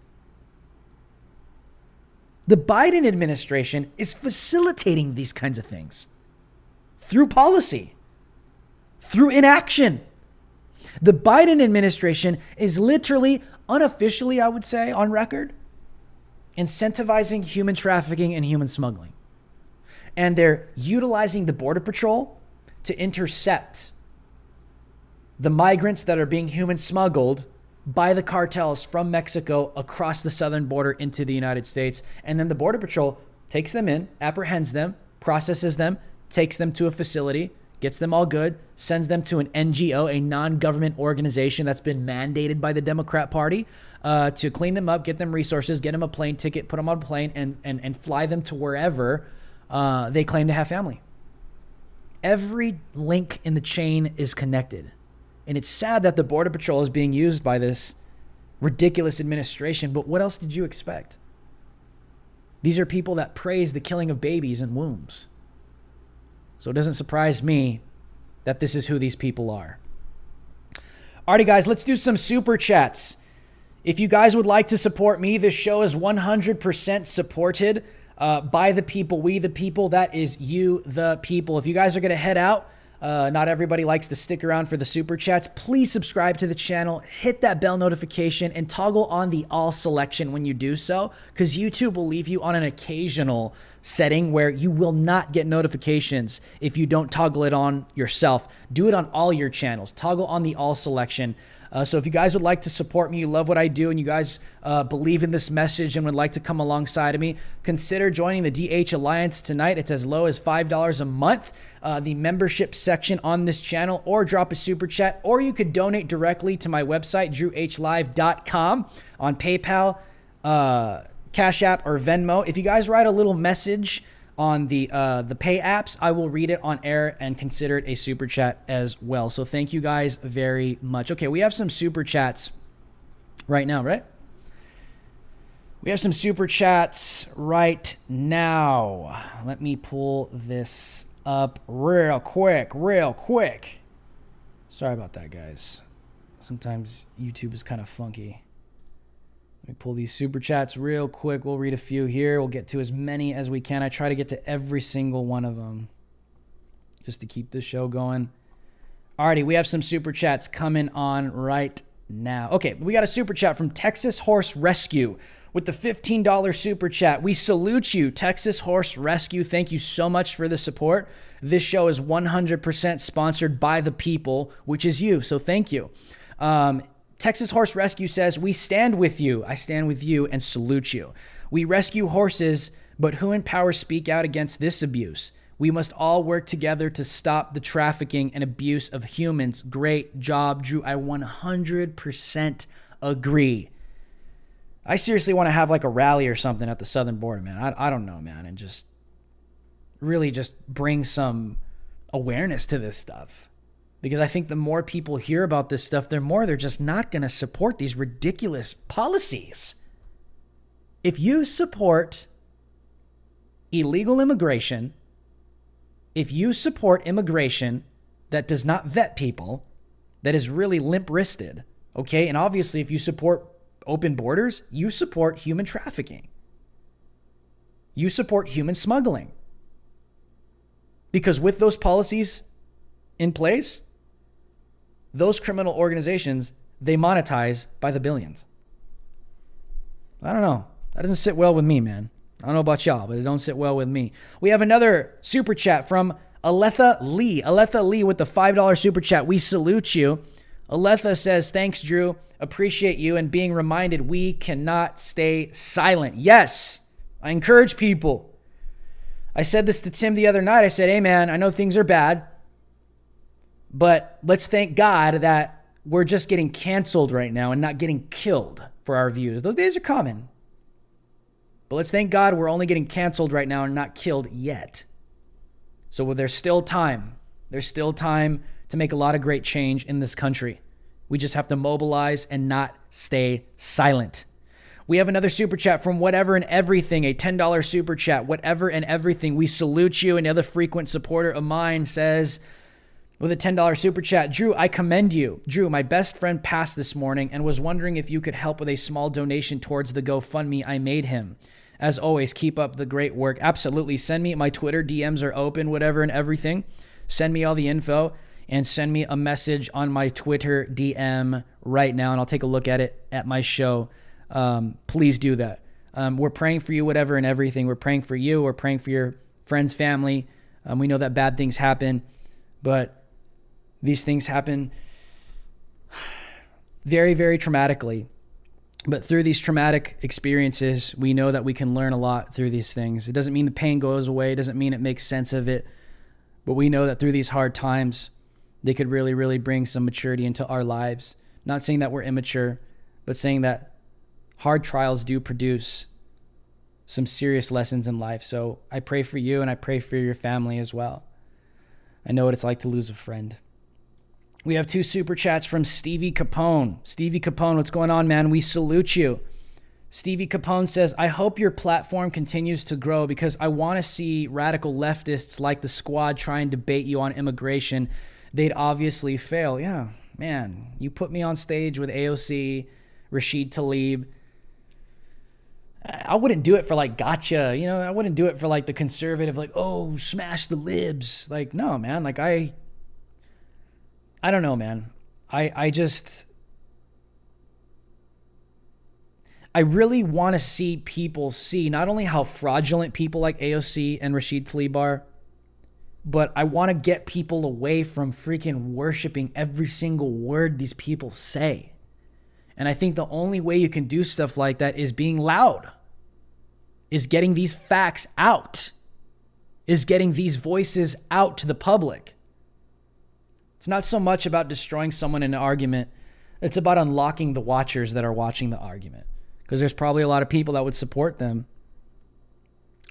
The Biden administration is facilitating these kinds of things through policy, through inaction. The Biden administration is literally, unofficially, I would say, on record, incentivizing human trafficking and human smuggling. And they're utilizing the Border Patrol to intercept the migrants that are being human smuggled by the cartels from Mexico across the southern border into the United States. And then the Border Patrol takes them in, apprehends them, processes them, takes them to a facility, gets them all good, sends them to an NGO, a non-government organization that's been mandated by the Democrat Party to clean them up, get them resources, get them a plane ticket, put them on a plane, and fly them to wherever they claim to have family. Every link in the chain is connected. And it's sad that the Border Patrol is being used by this ridiculous administration, but what else did you expect? These are people that praise the killing of babies in wombs. So it doesn't surprise me that this is who these people are. Alrighty, guys, let's do some super chats. If you guys would like to support me, this show is 100% supported by the people, we the people. That is you, the people. If you guys are going to head out, not everybody likes to stick around for the super chats. Please subscribe to the channel, hit that bell notification, and toggle on the all selection when you do so, because YouTube will leave you on an occasional setting where you will not get notifications if you don't toggle it on yourself. Do it on all your channels. Toggle on the all selection. So if you guys would like to support me, you love what I do, and you guys believe in this message and would like to come alongside of me, consider joining the DH Alliance tonight. It's as low as $5 a month. The membership section on this channel, or drop a super chat, or you could donate directly to my website, drewhlive.com, on PayPal, Cash App, or Venmo. If you guys write a little message on the pay apps, I will read it on air and consider it a super chat as well. So thank you guys very much. Okay, we have some super chats right now, right? We have some super chats right now. Let me pull this up real quick. Sorry about that, guys. Sometimes YouTube is kind of funky. Let me pull these super chats real quick. We'll read a few here. We'll get to as many as we can. I try to get to every single one of them just to keep this show going. Alrighty, we have some super chats coming on right now. Okay, we got a super chat from Texas Horse Rescue with the $15 super chat. We salute you, Texas Horse Rescue. Thank you so much for the support. This show is 100% sponsored by the people, which is you. So thank you. Texas Horse Rescue says, we stand with you. I stand with you and salute you. We rescue horses, but who in power speak out against this abuse? We must all work together to stop the trafficking and abuse of humans. Great job, Drew. I 100% agree. I seriously want to have like a rally or something at the southern border, man. I don't know, man. And just really just bring some awareness to this stuff. Because I think the more people hear about this stuff, they're just not going to support these ridiculous policies. If you support illegal immigration, if you support immigration that does not vet people, that is really limp-wristed, okay? And obviously, if you support open borders, you support human trafficking. You support human smuggling. Because with those policies in place, those criminal organizations, they monetize by the billions. I don't know. That doesn't sit well with me, man. I don't know about y'all, but it don't sit well with me. We have another super chat from Aletha Lee. Aletha Lee with the $5 super chat. We salute you. Aletha says, thanks, Drew. Appreciate you and being reminded we cannot stay silent. Yes, I encourage people. I said this to Tim the other night. I said, hey, man, I know things are bad, but let's thank God that we're just getting canceled right now and not getting killed for our views. Those days are coming. But let's thank God we're only getting canceled right now and not killed yet. So there's still time. There's still time to make a lot of great change in this country. We just have to mobilize and not stay silent. We have another super chat from Whatever and Everything, a $10 super chat. Whatever and Everything, we salute you. Another frequent supporter of mine says, with a $10 super chat, Drew, I commend you. Drew, my best friend passed this morning and was wondering if you could help with a small donation towards the GoFundMe I made him. As always, keep up the great work. Absolutely. Send me my Twitter. DMs are open, Whatever and Everything. Send me all the info and send me a message on my Twitter DM right now, and I'll take a look at it at my show. Please do that. We're praying for you, Whatever and Everything. We're praying for you. We're praying for your friends, family. We know that bad things happen, but these things happen very, very traumatically. But through these traumatic experiences, we know that we can learn a lot through these things. It doesn't mean the pain goes away. It doesn't mean it makes sense of it. But we know that through these hard times, they could really, really bring some maturity into our lives. Not saying that we're immature, but saying that hard trials do produce some serious lessons in life. So I pray for you and I pray for your family as well. I know what it's like to lose a friend. We have 2 super chats from Stevie Capone. Stevie Capone, what's going on, man? We salute you. Stevie Capone says, I hope your platform continues to grow because I want to see radical leftists like the Squad try and debate you on immigration. They'd obviously fail. Yeah, man, you put me on stage with AOC, Rashid Tlaib. I wouldn't do it for like gotcha. You know, I wouldn't do it for like the conservative, like, oh, smash the libs. Like, no, man, like I don't know, man. I really want to see people see not only how fraudulent people like AOC and Rashid Tlaib are, but I want to get people away from freaking worshiping every single word these people say. And I think the only way you can do stuff like that is being loud, is getting these facts out, is getting these voices out to the public. It's not so much about destroying someone in an argument. It's about unlocking the watchers that are watching the argument. Because there's probably a lot of people that would support them.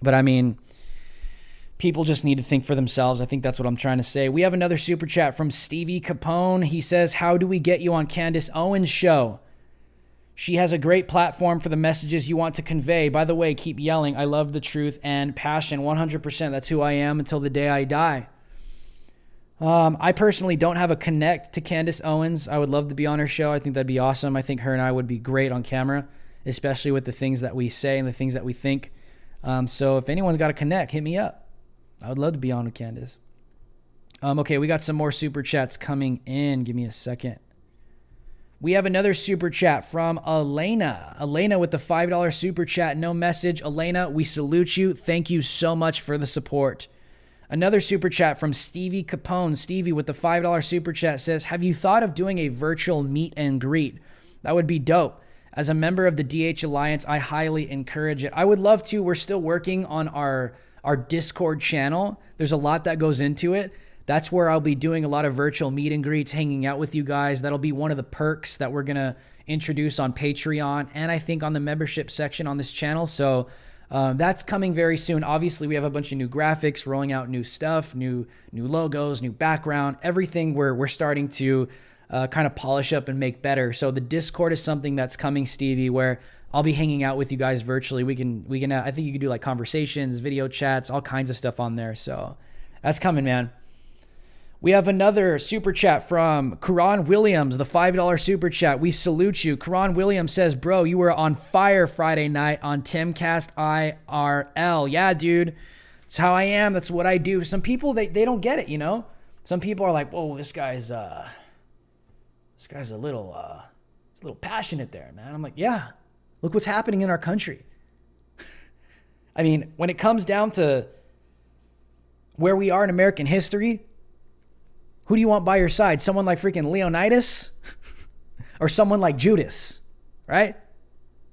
But I mean, people just need to think for themselves. I think that's what I'm trying to say. We have another super chat from Stevie Capone. He says, how do we get you on Candace Owens' show? She has a great platform for the messages you want to convey. By the way, keep yelling. I love the truth and passion. 100%. That's who I am until the day I die. I personally don't have a connect to Candace Owens. I would love to be on her show. I think that'd be awesome. I think her and I would be great on camera, especially with the things that we say and the things that we think. So if anyone's got a connect, hit me up. I would love to be on with Candace. Okay, we got some more super chats coming in. Give me a second. We have another super chat from Elena. Elena with the $5 super chat, no message. Elena, we salute you. Thank you so much for the support. Another super chat from Stevie Capone. Stevie with the $5 super chat says, have you thought of doing a virtual meet and greet? That would be dope. As a member of the DH Alliance, I highly encourage it. I would love to. We're still working on our Discord channel. There's a lot that goes into it. That's where I'll be doing a lot of virtual meet and greets, hanging out with you guys. That'll be one of the perks that we're going to introduce on Patreon and I think on the membership section on this channel. So that's coming very soon. Obviously, we have a bunch of new graphics, rolling out new stuff, new logos, new background, everything we're starting to kind of polish up and make better. So the Discord is something that's coming, Stevie, where I'll be hanging out with you guys virtually. We can I think you can do like conversations, video chats, all kinds of stuff on there. So that's coming, man. We have another super chat from Karan Williams, the $5 super chat. We salute you. Karan Williams says, bro, you were on fire Friday night on Timcast IRL. Yeah, dude. It's how I am. That's what I do. Some people, they don't get it, you know? Some people are like, whoa, this guy's a little passionate there, man. I'm like, yeah, look what's happening in our country. I mean, when it comes down to where we are in American history, who do you want by your side? Someone like freaking Leonidas or someone like Judas, right?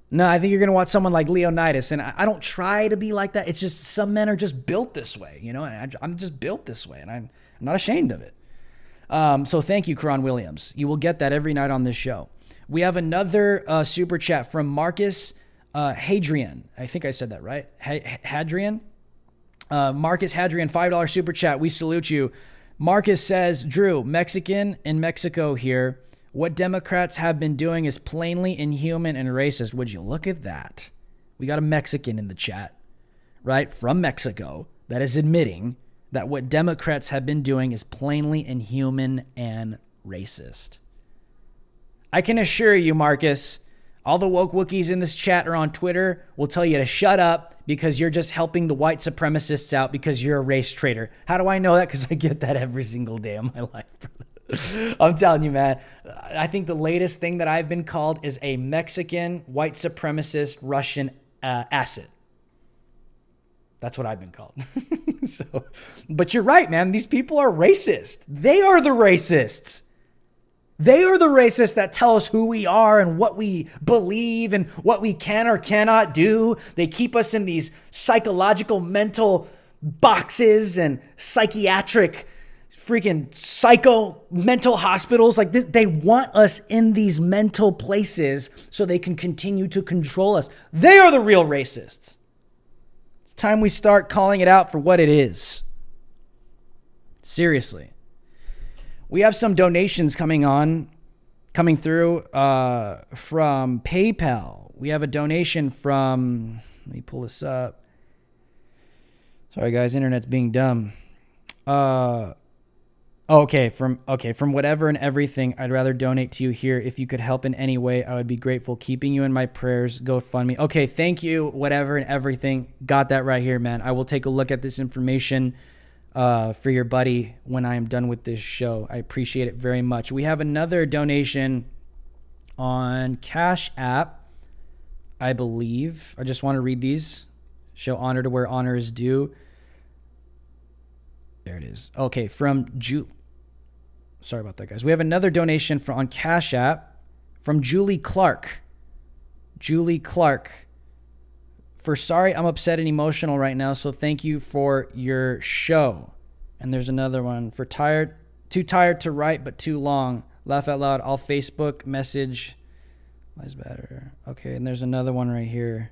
No, I think you're going to want someone like Leonidas. And I don't try to be like that. It's just some men are just built this way, you know, and I'm just built this way and I'm not ashamed of it. So thank you, Karan Williams. You will get that every night on this show. We have another super chat from Marcus Hadrian. I think I said that right. Hadrian. Marcus Hadrian, $5 super chat. We salute you. Marcus says, Drew, Mexican in Mexico here. What Democrats have been doing is plainly inhuman and racist. Would you look at that? We got a Mexican in the chat, right? From Mexico that is admitting that what Democrats have been doing is plainly inhuman and racist. I can assure you, Marcus, all the woke Wookiees in this chat or on Twitter will tell you to shut up because you're just helping the white supremacists out because you're a race traitor. How do I know that? Because I get that every single day of my life. I'm telling you, man. I think the latest thing that I've been called is a Mexican, white supremacist, Russian asset. That's what I've been called. But you're right, man. These people are racist. They are the racists. They are the racists that tell us who we are and what we believe and what we can or cannot do. They keep us in these psychological mental boxes and psychiatric freaking psycho mental hospitals like this. They want us in these mental places so they can continue to control us. They are the real racists. It's time we start calling it out for what it is. Seriously. We have some donations coming through from PayPal. We have a donation from, let me pull this up. Sorry guys, internet's being dumb. From whatever and everything, I'd rather donate to you here. If you could help in any way, I would be grateful. Keeping you in my prayers. GoFundMe. Okay, thank you. Whatever and everything. Got that right here, man. I will take a look at this information for your buddy when I am done with this show. I appreciate it very much. We have another donation on Cash App, I believe. I just want to read these. Show honor to where honor is due. There it is. Okay, from Sorry about that, guys. We have another donation on Cash App from Julie Clark. Julie Clark. For sorry, I'm upset and emotional right now, so thank you for your show. And there's another one for too tired to write, but too long. Laugh out loud. All Facebook message. Lies better. Okay, and there's another one right here.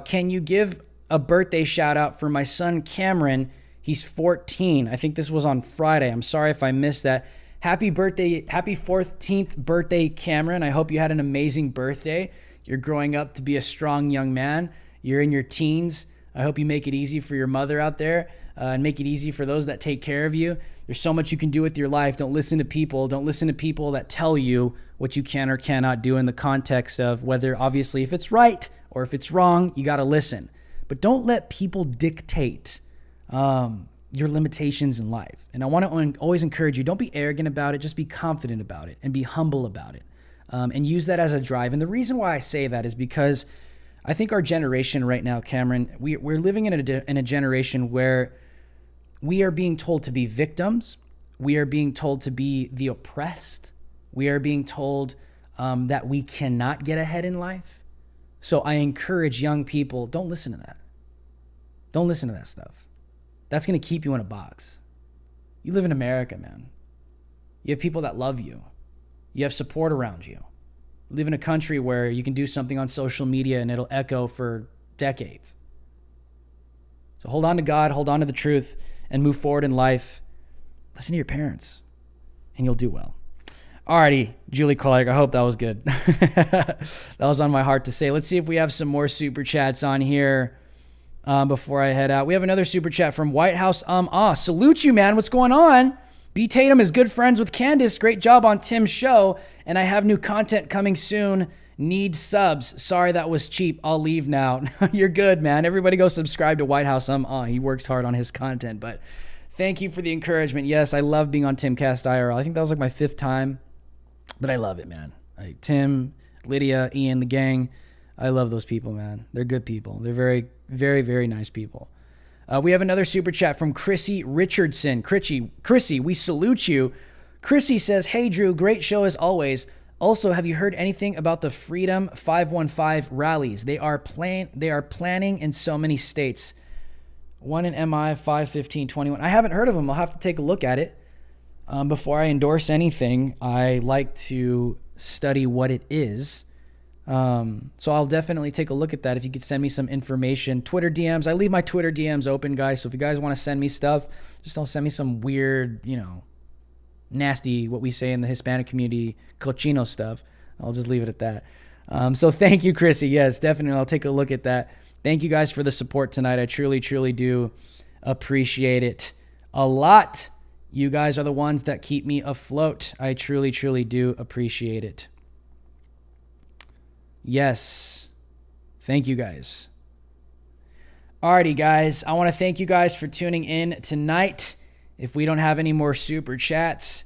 Can you give a birthday shout out for my son Cameron? He's 14. I think this was on Friday. I'm sorry if I missed that. Happy birthday. Happy 14th birthday, Cameron. I hope you had an amazing birthday. You're growing up to be a strong young man. You're in your teens. I hope you make it easy for your mother out there and make it easy for those that take care of you. There's so much you can do with your life. Don't listen to people. Don't listen to people that tell you what you can or cannot do in the context of whether, obviously, if it's right or if it's wrong, you got to listen. But don't let people dictate your limitations in life. And I want to always encourage you, don't be arrogant about it. Just be confident about it and be humble about it. And use that as a drive. And the reason why I say that is because I think our generation right now, Cameron, we're living in a generation where we are being told to be victims. We are being told to be the oppressed. We are being told that we cannot get ahead in life. So I encourage young people, don't listen to that. Don't listen to that stuff. That's going to keep you in a box. You live in America, man. You have people that love you. You have support around you. You live in a country where you can do something on social media and it'll echo for decades. So hold on to God, hold on to the truth, and move forward in life. Listen to your parents, and you'll do well. Alrighty, Julie Clark, I hope that was good. That was on my heart to say. Let's see if we have some more super chats on here before I head out. We have another super chat from White House. Salute you, man. What's going on? B. Tatum is good friends with Candace. Great job on Tim's show. And I have new content coming soon. Need subs. Sorry that was cheap. I'll leave now. You're good, man. Everybody go subscribe to White House. He works hard on his content. But thank you for the encouragement. Yes, I love being on Timcast IRL. I think that was like my 5th time. But I love it, man. Like Tim, Lydia, Ian, the gang. I love those people, man. They're good people. They're very, very, very nice people. We have another super chat from Chrissy Richardson. Chrissy, we salute you. Chrissy says, hey, Drew, great show as always. Also, have you heard anything about the Freedom 515 rallies? They are planning in so many states. One in MI, 5, 15, 21. I haven't heard of them. I'll have to take a look at it. Before I endorse anything, I like to study what it is. So I'll definitely take a look at that. If you could send me some information, Twitter DMs. I leave my Twitter DMs open, guys. So if you guys want to send me stuff, just don't send me some weird, nasty, what we say in the Hispanic community, cochino stuff. I'll just leave it at that. So thank you, Chrissy. Yes, definitely. I'll take a look at that. Thank you guys for the support tonight. I truly, truly do appreciate it a lot. You guys are the ones that keep me afloat. I truly, truly do appreciate it. Yes. Thank you guys. Alrighty, guys. I want to thank you guys for tuning in tonight. If we don't have any more super chats,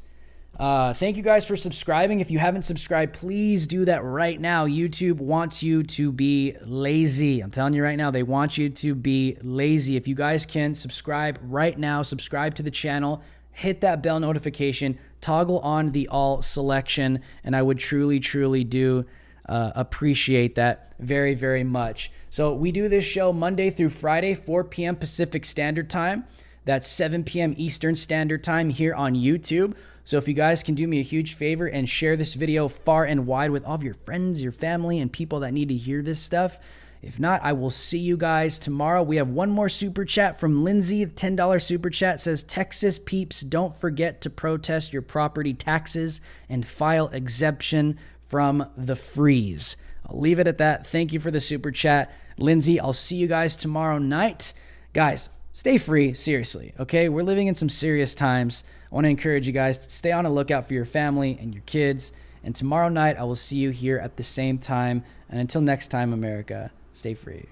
thank you guys for subscribing. If you haven't subscribed, please do that right now. YouTube wants you to be lazy. I'm telling you right now, they want you to be lazy. If you guys can subscribe right now, subscribe to the channel, hit that bell notification, toggle on the all selection, and I would truly, truly do appreciate that very, very much. So we do this show Monday through Friday, 4 p.m. Pacific Standard Time. That's 7 p.m. Eastern Standard Time here on YouTube. So if you guys can do me a huge favor and share this video far and wide with all of your friends, your family, and people that need to hear this stuff. If not, I will see you guys tomorrow. We have one more super chat from Lindsay. The $10 super chat says, Texas peeps, don't forget to protest your property taxes and file exemption from the freeze. I'll leave it at that. Thank you for the super chat, Lindsay. I'll see you guys tomorrow night. Guys, stay free, seriously, okay? We're living in some serious times. I want to encourage you guys to stay on the lookout for your family and your kids. And tomorrow night, I will see you here at the same time. And until next time, America, stay free.